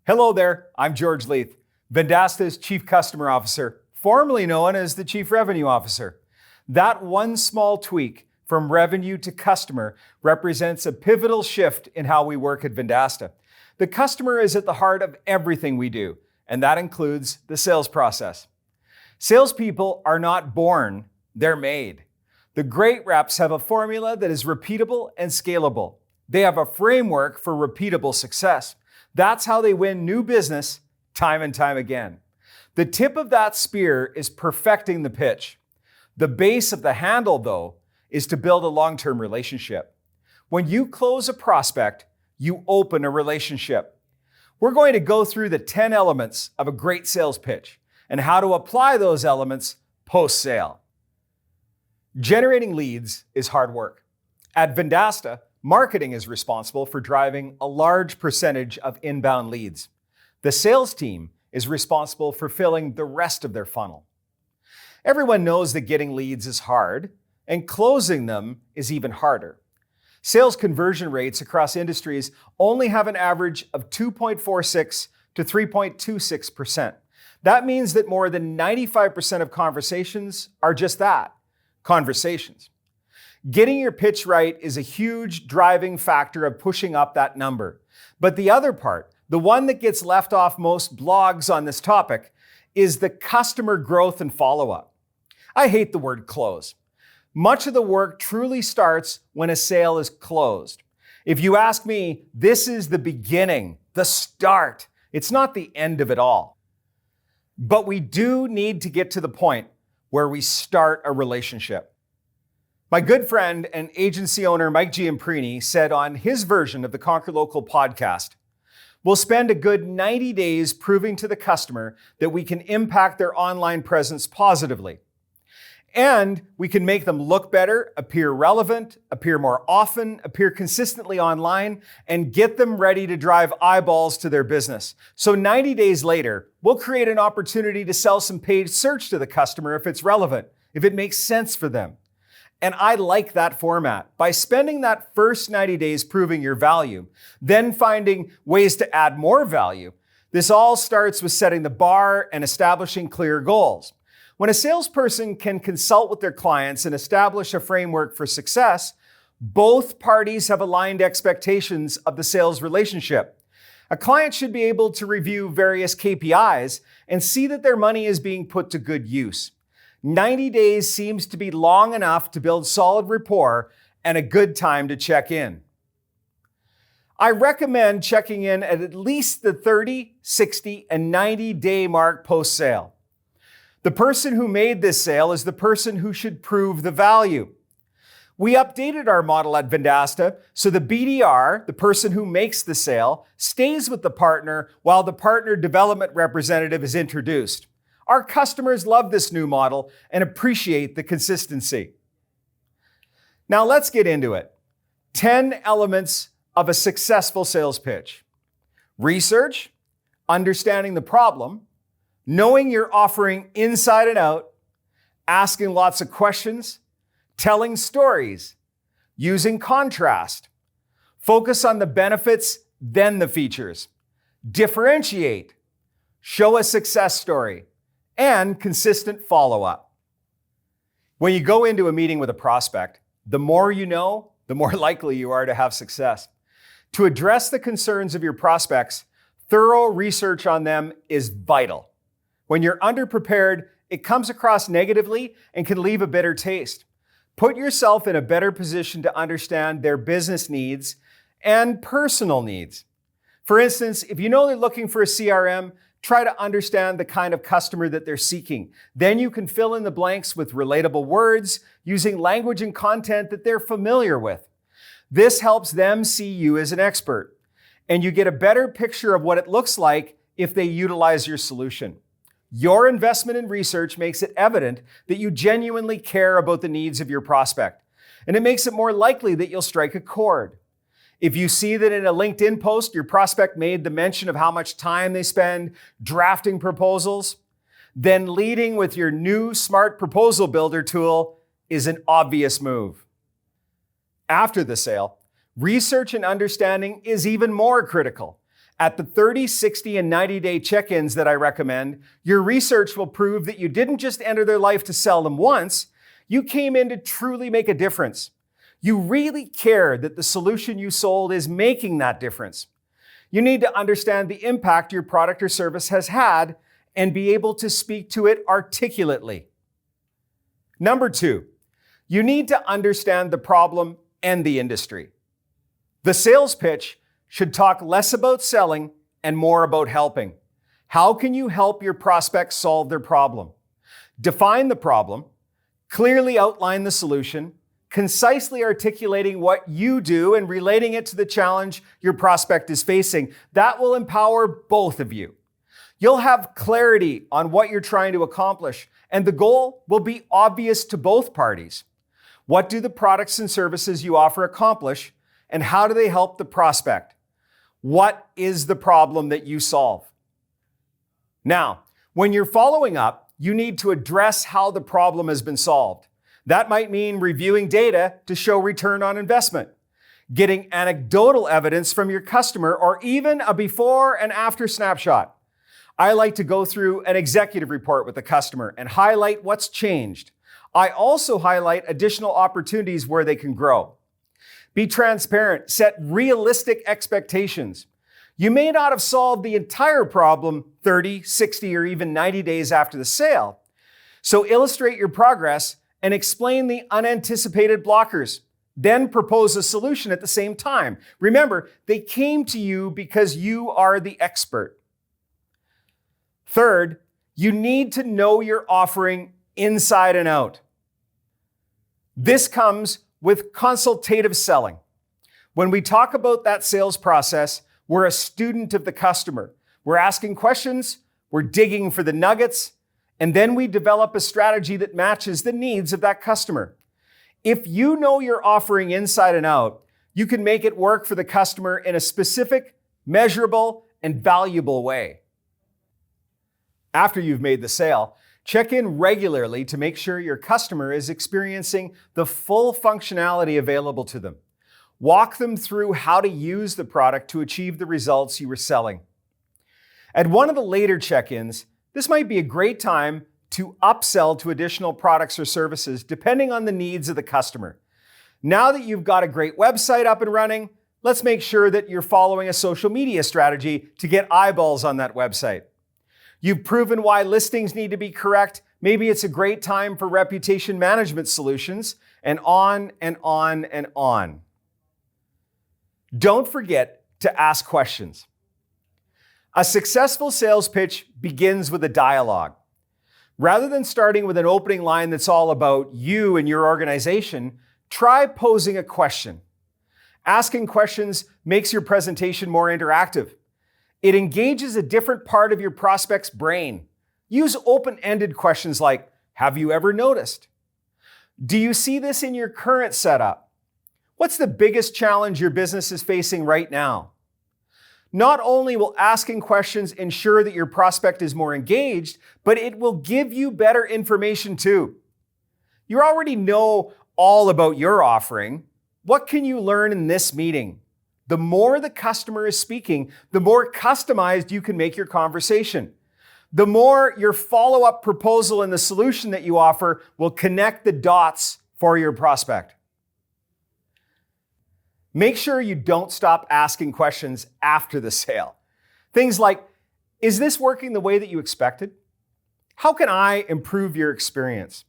Hello there, I'm George Leith, Vendasta's Chief Customer Officer, formerly known as the Chief Revenue Officer. That one small tweak from revenue to customer represents a pivotal shift in how we work at Vendasta. The customer is at the heart of everything we do, and that includes the sales process. Salespeople are not born, they're made. The great reps have a formula that is repeatable and scalable. They have a framework for repeatable success. That's how they win new business time and time again. The tip of that spear is perfecting the pitch. The base of the handle, though, is to build a long-term relationship. When you close a prospect, you open a relationship. We're going to go through the 10 elements of a great sales pitch and how to apply those elements post-sale. Generating leads is hard work. At Vendasta, marketing is responsible for driving a large percentage of inbound leads. The sales team is responsible for filling the rest of their funnel. Everyone knows that getting leads is hard, and closing them is even harder. Sales conversion rates across industries only have an average of 2.46 to 3.26%. That means that more than 95% of conversations are just that, conversations. Getting your pitch right is a huge driving factor of pushing up that number. But the other part, the one that gets left off most blogs on this topic, is the customer growth and follow-up. I hate the word close. Much of the work truly starts when a sale is closed. If you ask me, this is the beginning, the start. It's not the end of it all. But we do need to get to the point where we start a relationship. My good friend and agency owner Mike Giamprini said on his version of the Conquer Local podcast, "We'll spend a good 90 days proving to the customer that we can impact their online presence positively. And we can make them look better, appear relevant, appear more often, appear consistently online, and get them ready to drive eyeballs to their business. So 90 days later, we'll create an opportunity to sell some paid search to the customer if it's relevant, if it makes sense for them." And I like that format. By spending that first 90 days proving your value, then finding ways to add more value, this all starts with setting the bar and establishing clear goals. When a salesperson can consult with their clients and establish a framework for success, both parties have aligned expectations of the sales relationship. A client should be able to review various KPIs and see that their money is being put to good use. 90 days seems to be long enough to build solid rapport and a good time to check in. I recommend checking in at least the 30, 60, and 90-day mark post-sale. The person who made this sale is the person who should prove the value. We updated our model at Vendasta so the BDR, the person who makes the sale, stays with the partner while the partner development representative is introduced. Our customers love this new model and appreciate the consistency. Now let's get into it. 10 elements of a successful sales pitch. Research, understanding the problem, knowing your offering inside and out, asking lots of questions, telling stories, using contrast, focus on the benefits, then the features, differentiate, show a success story, and consistent follow-up. When you go into a meeting with a prospect, the more you know, the more likely you are to have success. To address the concerns of your prospects, thorough research on them is vital. When you're underprepared, it comes across negatively and can leave a bitter taste. Put yourself in a better position to understand their business needs and personal needs. For instance, if you know they're looking for a CRM, try to understand the kind of customer that they're seeking. Then you can fill in the blanks with relatable words using language and content that they're familiar with. This helps them see you as an expert, and you get a better picture of what it looks like if they utilize your solution. Your investment in research makes it evident that you genuinely care about the needs of your prospect, and it makes it more likely that you'll strike a chord. If you see that in a LinkedIn post, your prospect made the mention of how much time they spend drafting proposals, then leading with your new smart proposal builder tool is an obvious move. After the sale, research and understanding is even more critical. At the 30, 60, and 90-day check-ins that I recommend, your research will prove that you didn't just enter their life to sell them once, you came in to truly make a difference. You really care that the solution you sold is making that difference. You need to understand the impact your product or service has had and be able to speak to it articulately. Number 2, you need to understand the problem and the industry. The sales pitch should talk less about selling and more about helping. How can you help your prospects solve their problem? Define the problem, clearly outline the solution, concisely articulating what you do and relating it to the challenge your prospect is facing. That will empower both of you. You'll have clarity on what you're trying to accomplish, and the goal will be obvious to both parties. What do the products and services you offer accomplish, and how do they help the prospect? What is the problem that you solve? Now, when you're following up, you need to address how the problem has been solved. That might mean reviewing data to show return on investment, getting anecdotal evidence from your customer, or even a before and after snapshot. I like to go through an executive report with the customer and highlight what's changed. I also highlight additional opportunities where they can grow. Be transparent, set realistic expectations. You may not have solved the entire problem 30, 60, or even 90 days after the sale. So illustrate your progress and explain the unanticipated blockers. Then propose a solution at the same time. Remember, they came to you because you are the expert. Third, you need to know your offering inside and out. This comes with consultative selling. When we talk about that sales process, we're a student of the customer. We're asking questions, we're digging for the nuggets, and then we develop a strategy that matches the needs of that customer. If you know your offering inside and out, you can make it work for the customer in a specific, measurable, and valuable way. After you've made the sale, check in regularly to make sure your customer is experiencing the full functionality available to them. Walk them through how to use the product to achieve the results you were selling. At one of the later check-ins, this might be a great time to upsell to additional products or services depending on the needs of the customer. Now that you've got a great website up and running, let's make sure that you're following a social media strategy to get eyeballs on that website. You've proven why listings need to be correct. Maybe it's a great time for reputation management solutions, and on and on and on. Don't forget to ask questions. A successful sales pitch begins with a dialogue. Rather than starting with an opening line that's all about you and your organization, try posing a question. Asking questions makes your presentation more interactive. It engages a different part of your prospect's brain. Use open-ended questions like, have you ever noticed? Do you see this in your current setup? What's the biggest challenge your business is facing right now? Not only will asking questions ensure that your prospect is more engaged, but it will give you better information too. You already know all about your offering. What can you learn in this meeting? The more the customer is speaking, the more customized you can make your conversation. The more your follow-up proposal and the solution that you offer will connect the dots for your prospect. Make sure you don't stop asking questions after the sale. Things like, is this working the way that you expected? How can I improve your experience?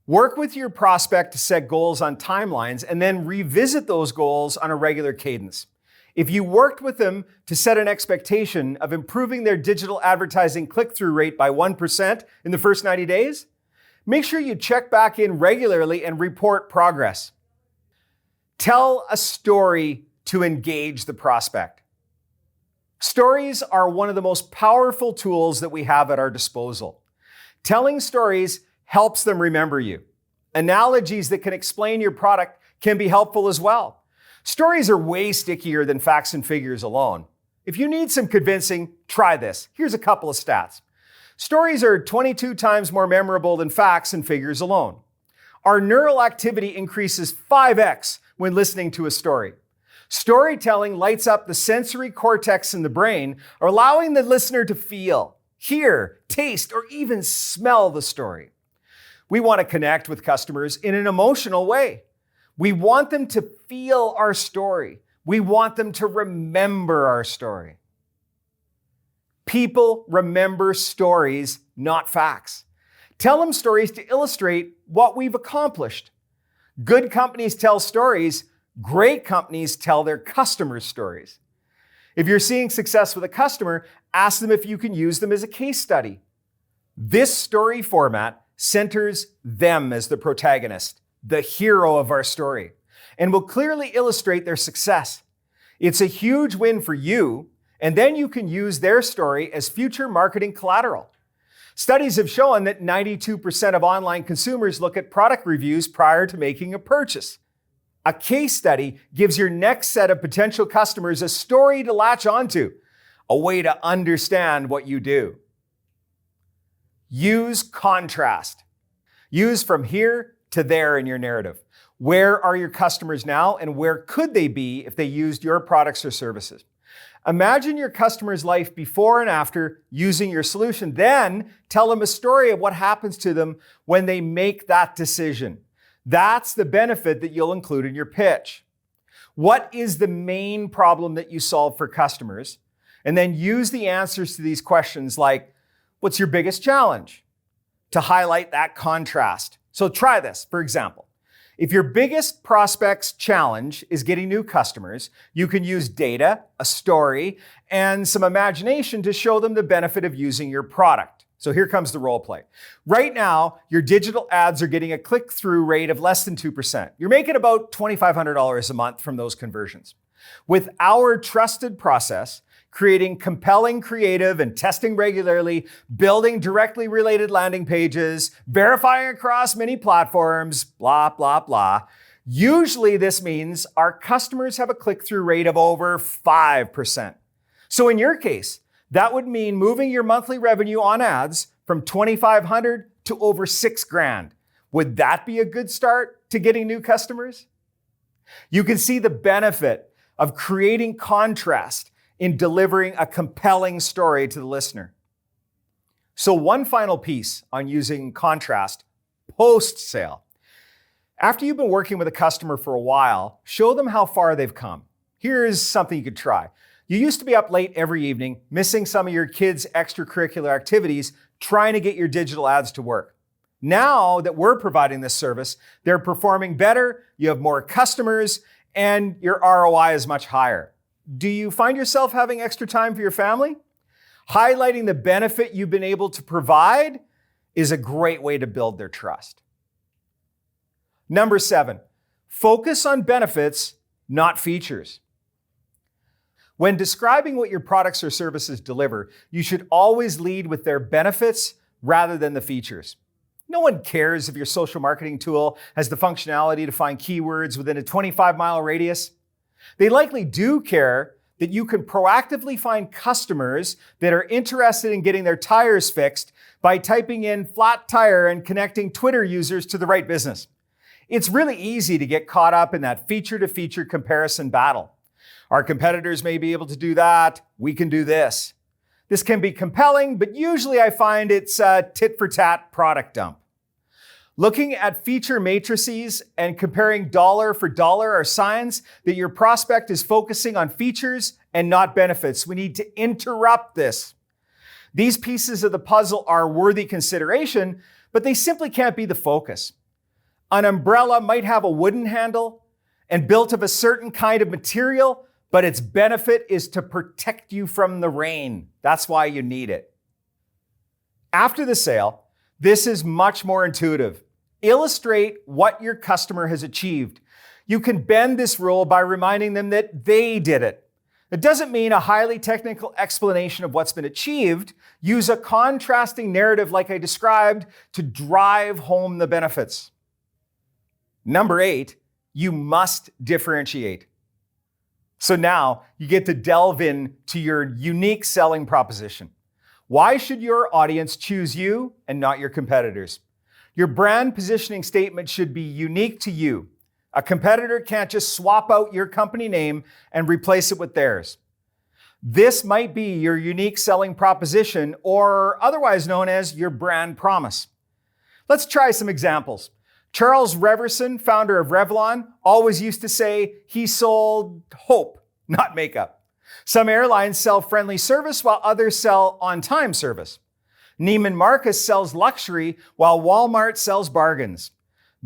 Work with your prospect to set goals on timelines and then revisit those goals on a regular cadence. If you worked with them to set an expectation of improving their digital advertising click-through rate by 1% in the first 90 days, make sure you check back in regularly and report progress. Tell a story to engage the prospect. Stories are one of the most powerful tools that we have at our disposal. Telling stories helps them remember you. Analogies that can explain your product can be helpful as well. Stories are way stickier than facts and figures alone. If you need some convincing, try this. Here's a couple of stats. Stories are 22 times more memorable than facts and figures alone. Our neural activity increases 5x when listening to a story. Storytelling lights up the sensory cortex in the brain, allowing the listener to feel, hear, taste, or even smell the story. We want to connect with customers in an emotional way. We want them to feel our story. We want them to remember our story. People remember stories, not facts. Tell them stories to illustrate what we've accomplished. Good companies tell stories. Great companies tell their customers stories. If you're seeing success with a customer, ask them if you can use them as a case study. This story format centers them as the protagonist, the hero of our story, and will clearly illustrate their success. It's a huge win for you, and then you can use their story as future marketing collateral. Studies have shown that 92% of online consumers look at product reviews prior to making a purchase. A case study gives your next set of potential customers a story to latch onto, a way to understand what you do. Use contrast. Use from here to there in your narrative. Where are your customers now, and where could they be if they used your products or services? Imagine your customer's life before and after using your solution. Then tell them a story of what happens to them when they make that decision. That's the benefit that you'll include in your pitch. What is the main problem that you solve for customers? And then use the answers to these questions like, what's your biggest challenge? To highlight that contrast. So try this, for example. If your biggest prospect's challenge is getting new customers, you can use data, a story, and some imagination to show them the benefit of using your product. So here comes the role play. Right now, your digital ads are getting a click-through rate of less than 2%. You're making about $2,500 a month from those conversions. With our trusted process, creating compelling creative and testing regularly, building directly related landing pages, verifying across many platforms, blah, blah, blah. Usually this means our customers have a click-through rate of over 5%. So in your case, that would mean moving your monthly revenue on ads from $2,500 to over $6,000. Would that be a good start to getting new customers? You can see the benefit of creating contrast in delivering a compelling story to the listener. So one final piece on using contrast post-sale. After you've been working with a customer for a while, show them how far they've come. Here's something you could try. You used to be up late every evening, missing some of your kids' extracurricular activities, trying to get your digital ads to work. Now that we're providing this service, they're performing better, you have more customers, and your ROI is much higher. Do you find yourself having extra time for your family? Highlighting the benefit you've been able to provide is a great way to build their trust. Number 7, focus on benefits, not features. When describing what your products or services deliver, you should always lead with their benefits rather than the features. No one cares if your social marketing tool has the functionality to find keywords within a 25-mile radius. They likely do care that you can proactively find customers that are interested in getting their tires fixed by typing in flat tire and connecting Twitter users to the right business. It's really easy to get caught up in that feature-to-feature comparison battle. Our competitors may be able to do that. We can do this. This can be compelling, but usually I find it's a tit-for-tat product dump. Looking at feature matrices and comparing dollar for dollar are signs that your prospect is focusing on features and not benefits. We need to interrupt this. These pieces of the puzzle are worthy consideration, but they simply can't be the focus. An umbrella might have a wooden handle and built of a certain kind of material, but its benefit is to protect you from the rain. That's why you need it. After the sale, this is much more intuitive. Illustrate what your customer has achieved. You can bend this rule by reminding them that they did it. It doesn't mean a highly technical explanation of what's been achieved. Use a contrasting narrative like I described to drive home the benefits. Number 8, you must differentiate. So now you get to delve into your unique selling proposition. Why should your audience choose you and not your competitors? Your brand positioning statement should be unique to you. A competitor can't just swap out your company name and replace it with theirs. This might be your unique selling proposition, or otherwise known as your brand promise. Let's try some examples. Charles Reverson, founder of Revlon, always used to say he sold hope, not makeup. Some airlines sell friendly service while others sell on-time service. Neiman Marcus sells luxury while Walmart sells bargains.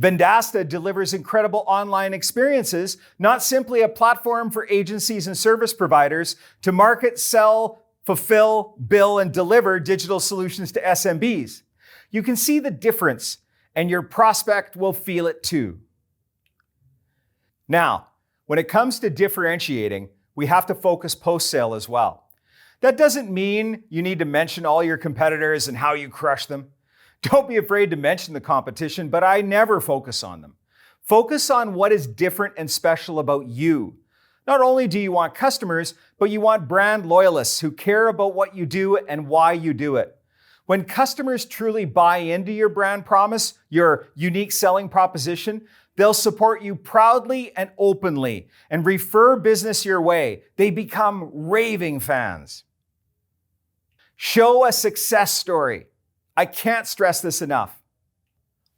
Vendasta delivers incredible online experiences, not simply a platform for agencies and service providers to market, sell, fulfill, bill, and deliver digital solutions to SMBs. You can see the difference, and your prospect will feel it too. Now, when it comes to differentiating, we have to focus post-sale as well. That doesn't mean you need to mention all your competitors and how you crush them. Don't be afraid to mention the competition, but I never focus on them. Focus on what is different and special about you. Not only do you want customers, but you want brand loyalists who care about what you do and why you do it. When customers truly buy into your brand promise, your unique selling proposition, they'll support you proudly and openly and refer business your way. They become raving fans. Show a success story. I can't stress this enough.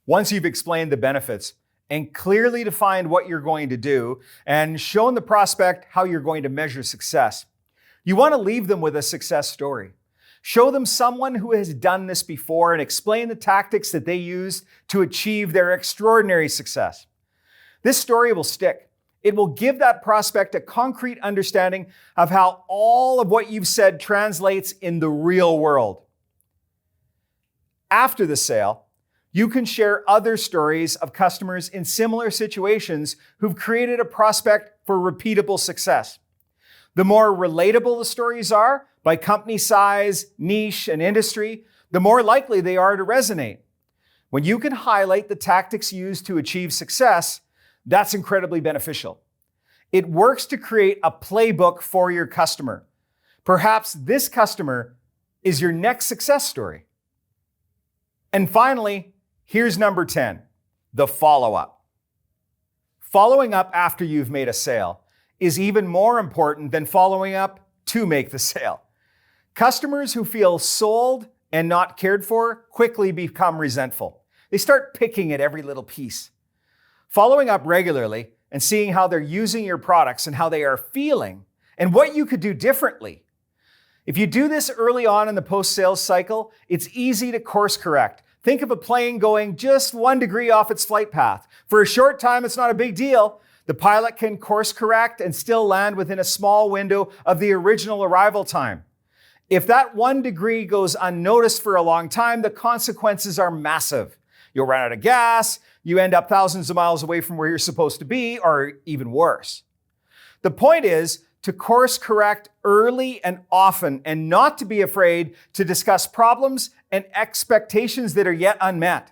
Once you've explained the benefits and clearly defined what you're going to do and shown the prospect how you're going to measure success, you want to leave them with a success story. Show them someone who has done this before and explain the tactics that they used to achieve their extraordinary success. This story will stick. It will give that prospect a concrete understanding of how all of what you've said translates in the real world. After the sale, you can share other stories of customers in similar situations who've created a prospect for repeatable success. The more relatable the stories are, by company size, niche, and industry, the more likely they are to resonate. When you can highlight the tactics used to achieve success, that's incredibly beneficial. It works to create a playbook for your customer. Perhaps this customer is your next success story. And finally, here's number 10, the follow-up. Following up after you've made a sale is even more important than following up to make the sale. Customers who feel sold and not cared for quickly become resentful. They start picking at every little piece. Following up regularly and seeing how they're using your products and how they are feeling and what you could do differently. If you do this early on in the post-sales cycle, it's easy to course correct. Think of a plane going just 1 degree off its flight path. For a short time, it's not a big deal. The pilot can course correct and still land within a small window of the original arrival time. If that 1 degree goes unnoticed for a long time, the consequences are massive. You'll run out of gas, you end up thousands of miles away from where you're supposed to be, or even worse. The point is to course correct early and often, and not to be afraid to discuss problems and expectations that are yet unmet.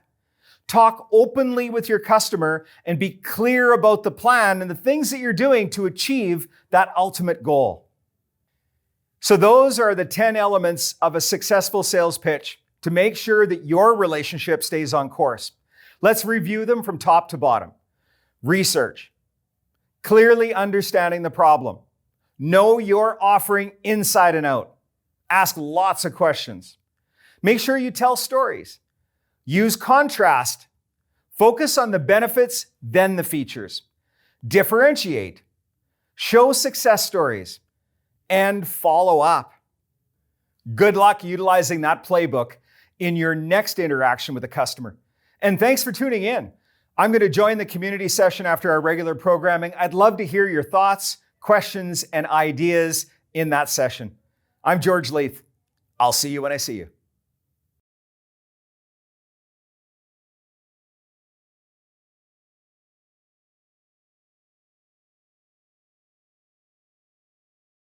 Talk openly with your customer and be clear about the plan and the things that you're doing to achieve that ultimate goal. So those are the 10 elements of a successful sales pitch to make sure that your relationship stays on course. Let's review them from top to bottom. Research. Clearly understanding the problem. Know your offering inside and out. Ask lots of questions. Make sure you tell stories. Use contrast. Focus on the benefits, then the features. Differentiate. Show success stories. And follow up. Good luck utilizing that playbook in your next interaction with a customer. And thanks for tuning in. I'm going to join the community session after our regular programming. I'd love to hear your thoughts, questions, and ideas in that session. I'm George Leith. I'll see you when I see you.